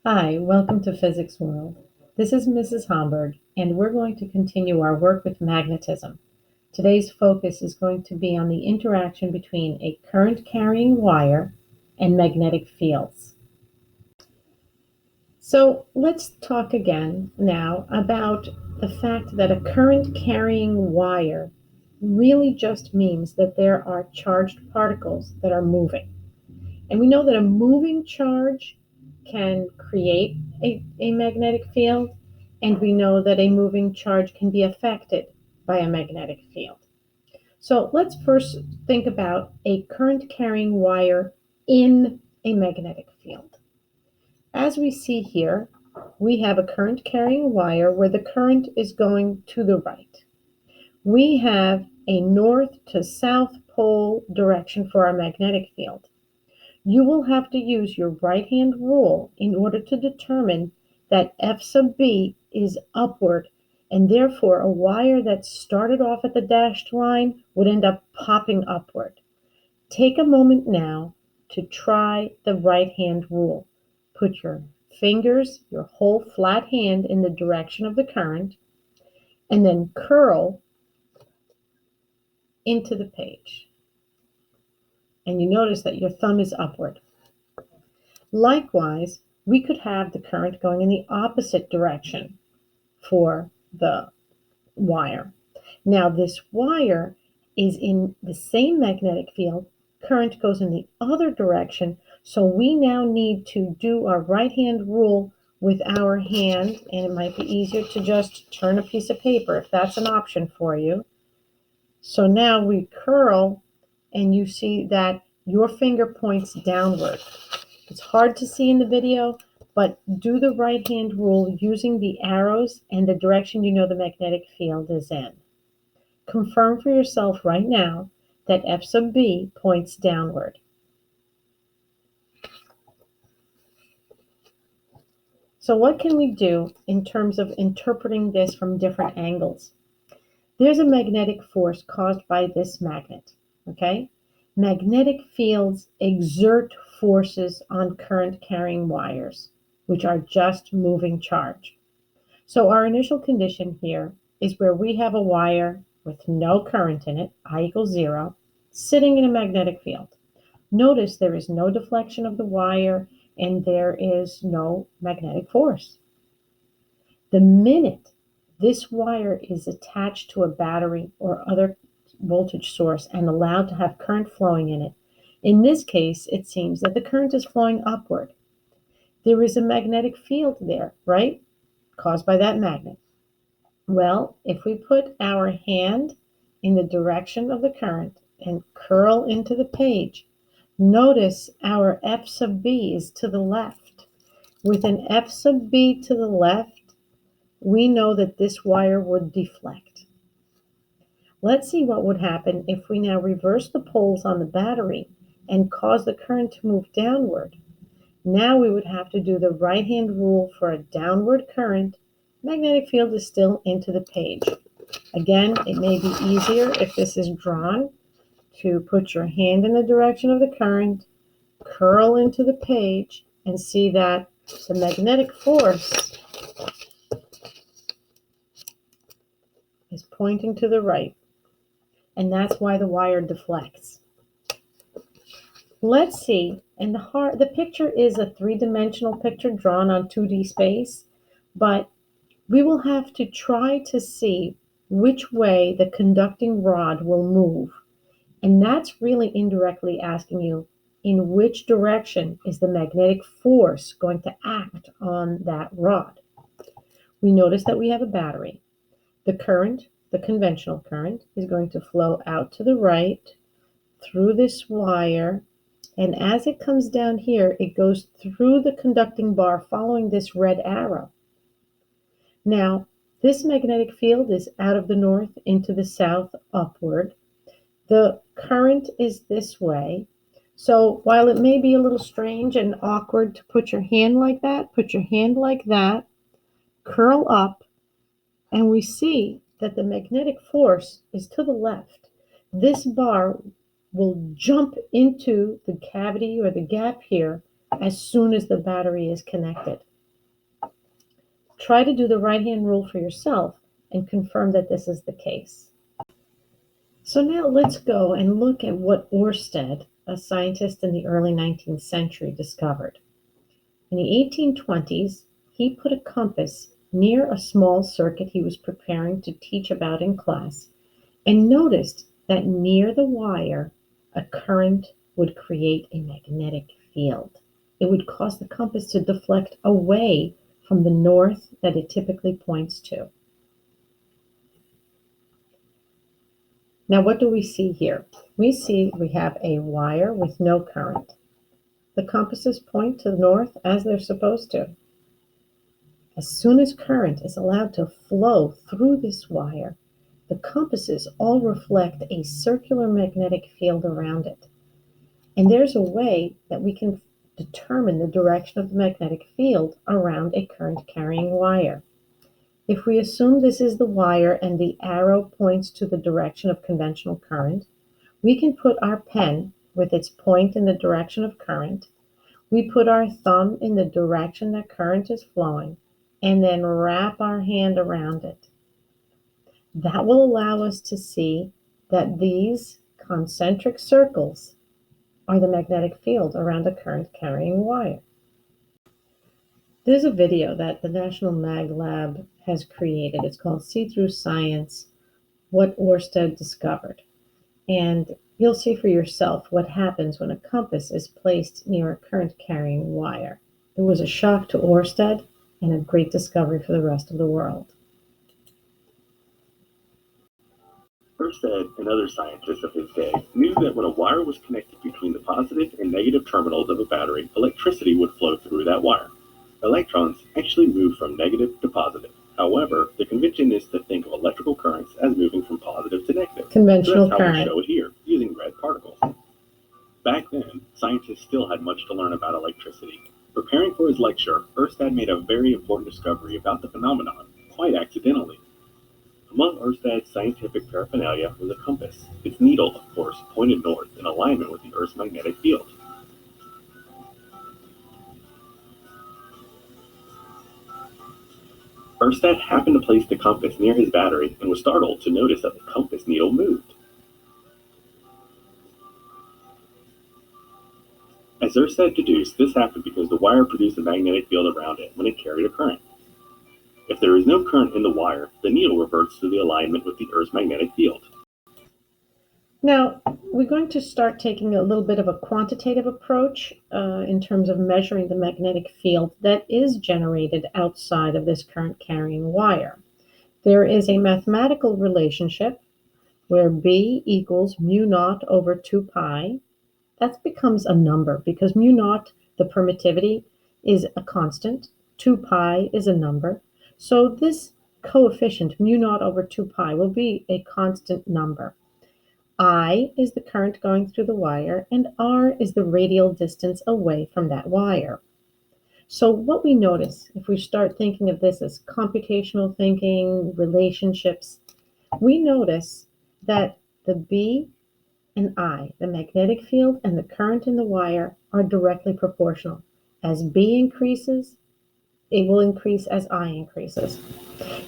Hi, welcome to Physics World. This is Mrs. Homberg, and we're going to continue our work with magnetism. Today's focus is going to be on the interaction between a current-carrying wire and magnetic fields. So let's talk again now about the fact that a current-carrying wire really just means that there are charged particles that are moving. And we know that a moving charge can create a magnetic field, and we know that a moving charge can be affected by a magnetic field. So let's first think about a current carrying wire in a magnetic field. As we see here, we have a current carrying wire where the current is going to the right. We have a north to south pole direction for our magnetic field. You will have to use your right-hand rule in order to determine that F sub B is upward, and therefore a wire that started off at the dashed line would end up popping upward. Take a moment now to try the right-hand rule. Put your fingers, your whole flat hand in the direction of the current, and then curl into the page. And you notice that your thumb is upward. Likewise, we could have the current going in the opposite direction for the wire. Now, this wire is in the same magnetic field. Current goes in the other direction, so we now need to do our right-hand rule with our hand, and it might be easier to just turn a piece of paper if that's an option for you. So now we curl, and you see that your finger points downward. It's hard to see in the video, but do the right-hand rule using the arrows and the direction you know the magnetic field is in. Confirm for yourself right now that F sub B points downward. So what can we do in terms of interpreting this from different angles? There's a magnetic force caused by this magnet, okay? Magnetic fields exert forces on current-carrying wires, which are just moving charge. So our initial condition here is where we have a wire with no current in it, I equals 0, sitting in a magnetic field. Notice there is no deflection of the wire and there is no magnetic force. The minute this wire is attached to a battery or other voltage source and allowed to have current flowing in it, in this case, it seems that the current is flowing upward. There is a magnetic field there, right? Caused by that magnet. Well, if we put our hand in the direction of the current and curl into the page, notice our F sub B is to the left. With an F sub B to the left, we know that this wire would deflect. Let's see what would happen if we now reverse the poles on the battery and cause the current to move downward. Now we would have to do the right-hand rule for a downward current. Magnetic field is still into the page. Again, it may be easier if this is drawn to put your hand in the direction of the current, curl into the page, and see that the magnetic force is pointing to the right. And that's why the wire deflects. Let's see, and the picture is a three-dimensional picture drawn on 2D space, but we will have to try to see which way the conducting rod will move. And that's really indirectly asking you, in which direction is the magnetic force going to act on that rod? We notice that we have a battery. The current, the conventional current, is going to flow out to the right through this wire. And as it comes down here, it goes through the conducting bar following this red arrow. Now, this magnetic field is out of the north into the south upward. The current is this way. So while it may be a little strange and awkward to put your hand like that, put your hand like that, curl up, and we see that the magnetic force is to the left. This bar will jump into the cavity or the gap here as soon as the battery is connected. Try to do the right-hand rule for yourself and confirm that this is the case. So now let's go and look at what Ørsted, a scientist in the early 19th century, discovered. In the 1820s, he put a compass near a small circuit he was preparing to teach about in class and noticed that near the wire, a current would create a magnetic field. It would cause the compass to deflect away from the north that it typically points to. Now, what do we see here? We have a wire with no current. The compasses point to the north as they're supposed to. As soon as current is allowed to flow through this wire, the compasses all reflect a circular magnetic field around it. And there's a way that we can determine the direction of the magnetic field around a current-carrying wire. If we assume this is the wire and the arrow points to the direction of conventional current, we can put our pen with its point in the direction of current. We put our thumb in the direction that current is flowing, and then wrap our hand around it. That will allow us to see that these concentric circles are the magnetic field around a current-carrying wire. There's a video that the National Mag Lab has created. It's called See Through Science, What Ørsted Discovered. And you'll see for yourself what happens when a compass is placed near a current-carrying wire. It was a shock to Ørsted and a great discovery for the rest of the world. Ørsted and other scientists of his day knew that when a wire was connected between the positive and negative terminals of a battery, electricity would flow through that wire. Electrons actually move from negative to positive. However, the convention is to think of electrical currents as moving from positive to negative. Conventional so that's current. how we show it here, using red particles. Back then, scientists still had much to learn about electricity. Preparing for his lecture, Ørsted made a very important discovery about the phenomenon, quite accidentally. Among Ørsted's scientific paraphernalia was a compass. Its needle, of course, pointed north in alignment with the Earth's magnetic field. Ørsted happened to place the compass near his battery and was startled to notice that the compass needle moved. As Ørsted deduced, this happened because the wire produced a magnetic field around it when it carried a current. If there is no current in the wire, the needle reverts to the alignment with the Earth's magnetic field. Now, we're going to start taking a little bit of a quantitative approach in terms of measuring the magnetic field that is generated outside of this current-carrying wire. There is a mathematical relationship where B equals mu naught over 2 pi. That becomes a number because mu naught, the permittivity, is a constant. 2 pi is a number. So this coefficient, mu naught over 2 pi, will be a constant number. I is the current going through the wire, and R is the radial distance away from that wire. So what we notice, if we start thinking of this as computational thinking, relationships, we notice that the B and I, the magnetic field and the current in the wire, are directly proportional. As B increases, it will increase as I increases.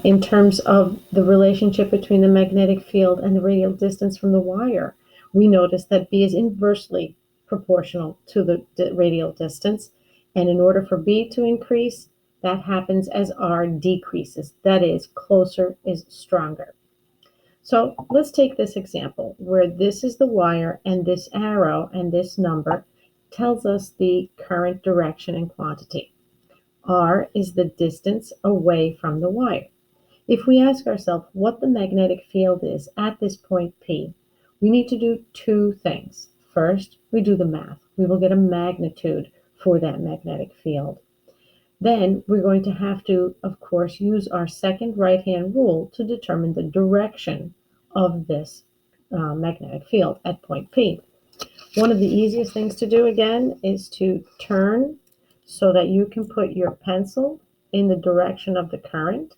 In terms of the relationship between the magnetic field and the radial distance from the wire, we notice that B is inversely proportional to the radial distance. And in order for B to increase, that happens as R decreases. That is, closer is stronger. So let's take this example where this is the wire and this arrow and this number tells us the current direction and quantity. R is the distance away from the wire. If we ask ourselves what the magnetic field is at this point P, we need to do two things. First, we do the math. We will get a magnitude for that magnetic field. Then we're going to have to, of course, use our second right-hand rule to determine the direction of this magnetic field at point P. One of the easiest things to do, again, is to turn so that you can put your pencil in the direction of the current.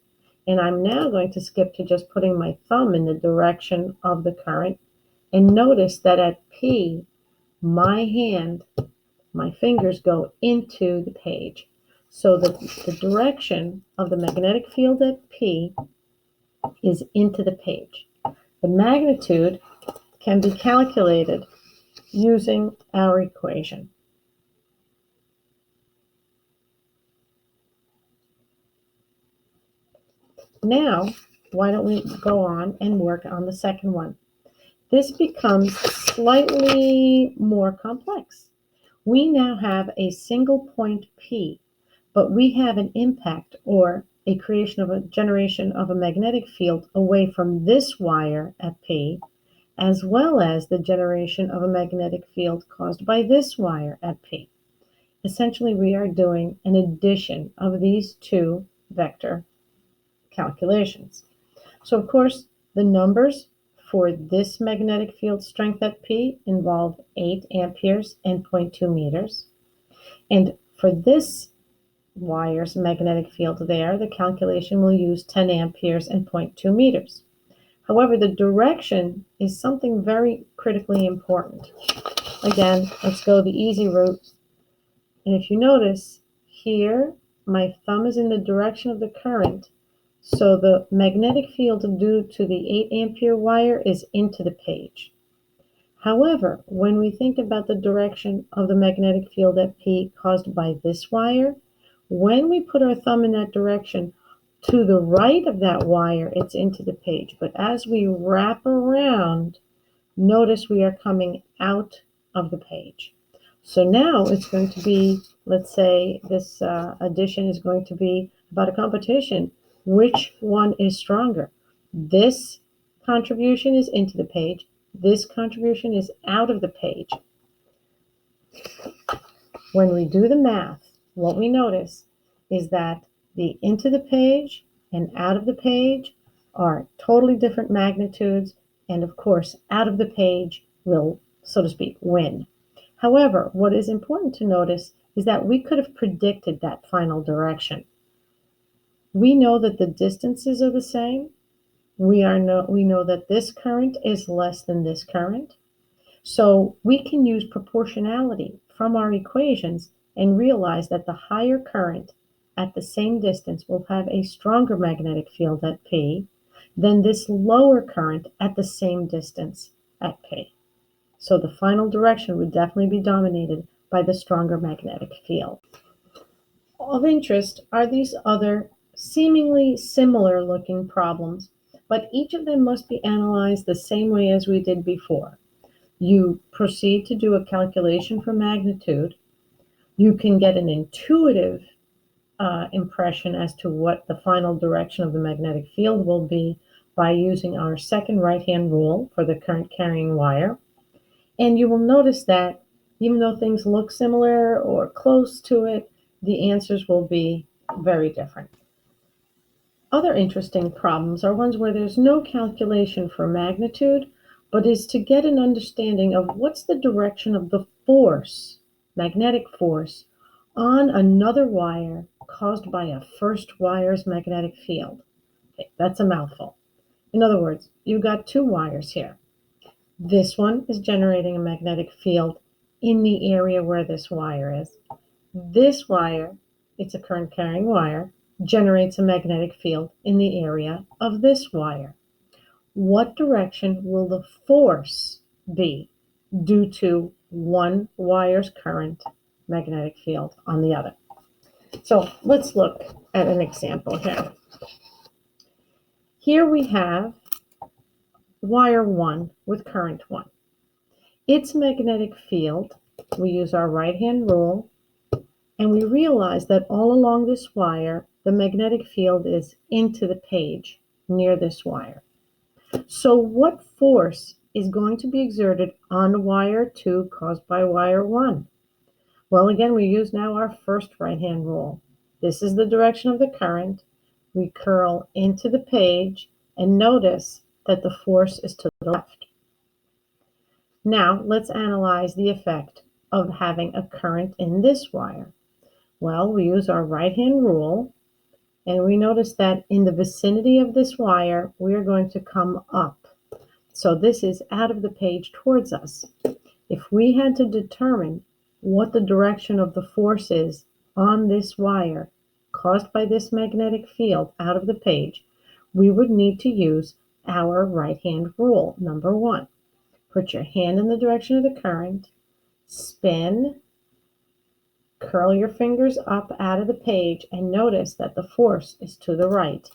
And I'm now going to skip to just putting my thumb in the direction of the current. And notice that at P, my fingers go into the page. So the direction of the magnetic field at P is into the page. The magnitude can be calculated using our equation. Now, why don't we go on and work on the second one? This becomes slightly more complex. We now have a single point P, but we have an impact or a creation of a generation of a magnetic field away from this wire at P, as well as the generation of a magnetic field caused by this wire at P. Essentially, we are doing an addition of these two vector calculations. So, of course, the numbers for this magnetic field strength at P involve 8 amperes and 0.2 meters. And for this wire's magnetic field there, the calculation will use 10 amperes and 0.2 meters. However, the direction is something very critically important. Again, let's go the easy route. And if you notice, here, my thumb is in the direction of the current, so the magnetic field due to the 8 ampere wire is into the page. However, when we think about the direction of the magnetic field at P caused by this wire, when we put our thumb in that direction, to the right of that wire, it's into the page. But as we wrap around, notice we are coming out of the page. So now it's going to be, let's say this addition is going to be about a competition. Which one is stronger? This contribution is into the page. This contribution is out of the page. When we do the math, what we notice is that the into the page and out of the page are totally different magnitudes, and of course, out of the page will, so to speak, win. However, what is important to notice is that we could have predicted that final direction. We know that the distances are the same. We know that this current is less than this current. So we can use proportionality from our equations and realize that the higher current at the same distance will have a stronger magnetic field at P than this lower current at the same distance at P. So the final direction would definitely be dominated by the stronger magnetic field. Of interest are these other seemingly similar looking problems, but each of them must be analyzed the same way as we did before. You proceed to do a calculation for magnitude. You can get an intuitive impression as to what the final direction of the magnetic field will be by using our second right-hand rule for the current carrying wire. And you will notice that even though things look similar or close to it, the answers will be very different. Other interesting problems are ones where there's no calculation for magnitude, but is to get an understanding of what's the direction of the force, magnetic force, on another wire caused by a first wire's magnetic field. Okay, that's a mouthful. In other words, you've got two wires here. This one is generating a magnetic field in the area where this wire is. This wire, it's a current carrying wire, generates a magnetic field in the area of this wire. What direction will the force be due to one wire's current magnetic field on the other? So let's look at an example here. Here we have wire 1 with current 1. Its magnetic field, we use our right-hand rule, and we realize that all along this wire, the magnetic field is into the page near this wire. So what force is going to be exerted on wire 2 caused by wire 1? Well, again, we use now our first right-hand rule. This is the direction of the current. We curl into the page and notice that the force is to the left. Now, let's analyze the effect of having a current in this wire. Well, we use our right-hand rule, and we notice that in the vicinity of this wire, we are going to come up. So this is out of the page towards us. If we had to determine what the direction of the force is on this wire caused by this magnetic field out of the page, we would need to use our right-hand rule. Number 1, put your hand in the direction of the current, spin, curl your fingers up out of the page, and notice that the force is to the right.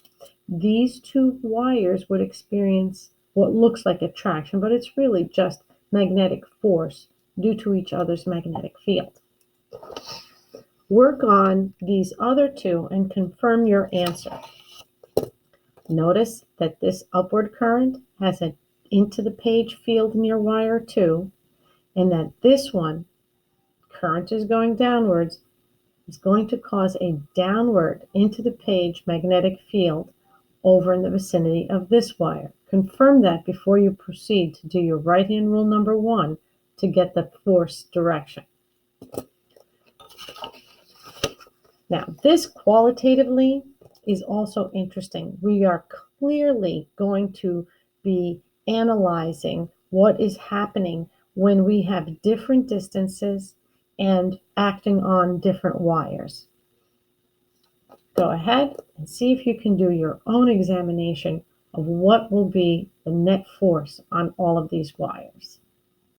These two wires would experience what looks like attraction, but it's really just magnetic force due to each other's magnetic field. Work on these other two and confirm your answer. Notice that this upward current has an into the page field near wire 2, and that this one, current is going downwards, is going to cause a downward into the page magnetic field over in the vicinity of this wire. Confirm that before you proceed to do your right-hand rule number 1 to get the force direction. Now, this qualitatively is also interesting. We are clearly going to be analyzing what is happening when we have different distances and acting on different wires. Go ahead and see if you can do your own examination of what will be the net force on all of these wires.